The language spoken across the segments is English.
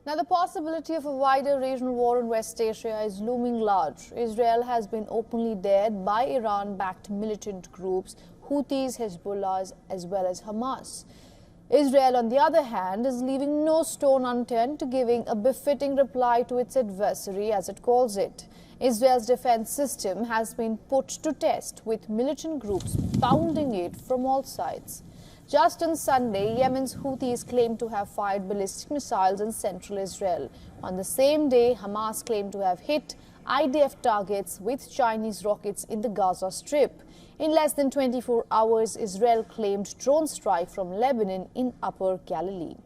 Now, the possibility of a wider regional war in West Asia is looming large. Israel has been openly dared by Iran-backed militant groups, Houthis, Hezbollah, as well as Hamas. Israel, on the other hand, is leaving no stone unturned to giving a befitting reply to its adversary, as it calls it. Israel's defense system has been put to test, with militant groups pounding it from all sides. Just on Sunday, Yemen's Houthis claimed to have fired ballistic missiles in central Israel. On the same day, Hamas claimed to have hit IDF targets with Chinese rockets in the Gaza Strip. In less than 24 hours, Israel claimed drone strike from Lebanon in Upper Galilee.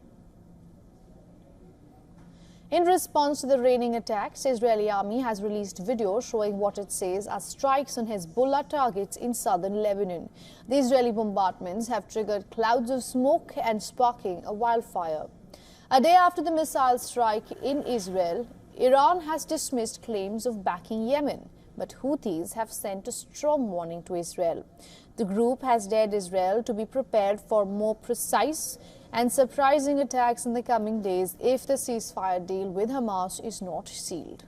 In response to the raining attacks, Israeli army has released videos showing what it says are strikes on Hezbollah targets in southern Lebanon. The Israeli bombardments have triggered clouds of smoke and sparking a wildfire. A day after the missile strike in Israel, Iran has dismissed claims of backing Yemen, but Houthis have sent a strong warning to Israel. The group has dared Israel to be prepared for more precise and surprising attacks in the coming days if the ceasefire deal with Hamas is not sealed.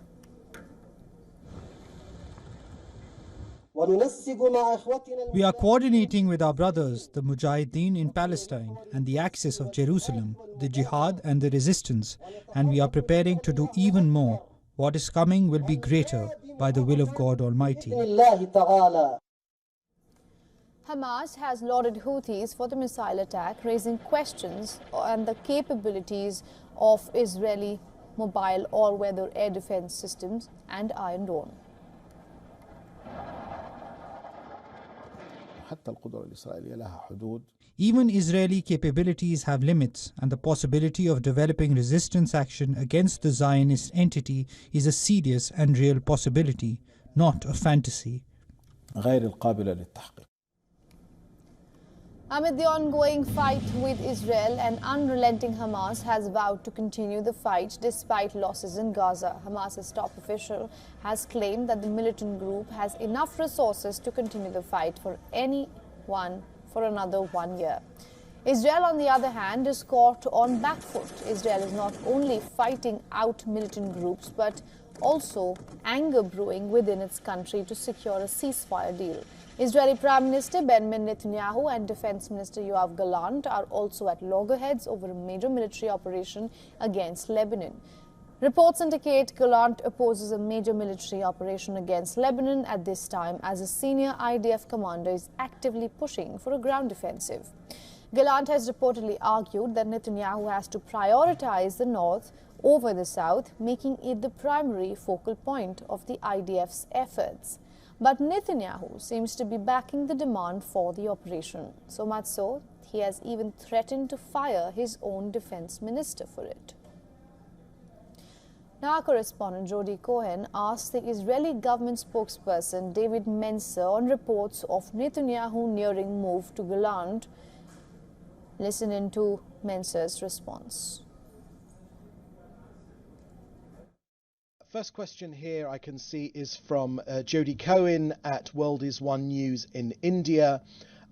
We are coordinating with our brothers, the Mujahideen in Palestine and the Axis of Jerusalem, the Jihad and the resistance, and we are preparing to do even more. What is coming will be greater by the will of God Almighty. Hamas has lauded Houthis for the missile attack, raising questions on the capabilities of Israeli mobile all-weather air defense systems and Iron Dome. Even Israeli capabilities have limits, and the possibility of developing resistance action against the Zionist entity is a serious and real possibility, not a fantasy. Amid the ongoing fight with Israel, an unrelenting Hamas has vowed to continue the fight despite losses in Gaza. Hamas's top official has claimed that the militant group has enough resources to continue the fight for another 1 year. Israel, on the other hand, is caught on back foot. Israel is not only fighting out militant groups, but also anger brewing within its country to secure a ceasefire deal. Israeli Prime Minister Benjamin Netanyahu and Defense Minister Yoav Gallant are also at loggerheads over a major military operation against Lebanon. Reports indicate Gallant opposes a major military operation against Lebanon at this time, as a senior IDF commander is actively pushing for a ground offensive. Gallant has reportedly argued that Netanyahu has to prioritize the north over the south, making it the primary focal point of the IDF's efforts. But Netanyahu seems to be backing the demand for the operation, so much so he has even threatened to fire his own defense minister for it. Now, our correspondent Jody Cohen asked the Israeli government spokesperson David Mencer on reports of Netanyahu nearing move to Gallant. Listen in to Mencer's response. First question here I can see is from Jody Cohen at World is One News in India.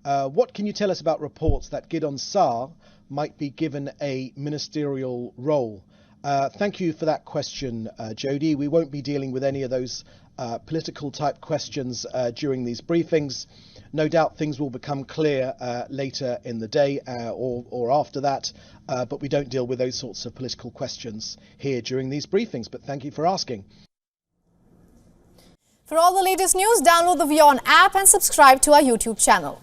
What can you tell us about reports that Gideon Saar might be given a ministerial role? Thank you for that question, Jody. We won't be dealing with any of those political type questions during these briefings. No doubt things will become clear later in the day or after that, but we don't deal with those sorts of political questions here during these briefings. But thank you for asking. For all the latest news, download the WION app and subscribe to our YouTube channel.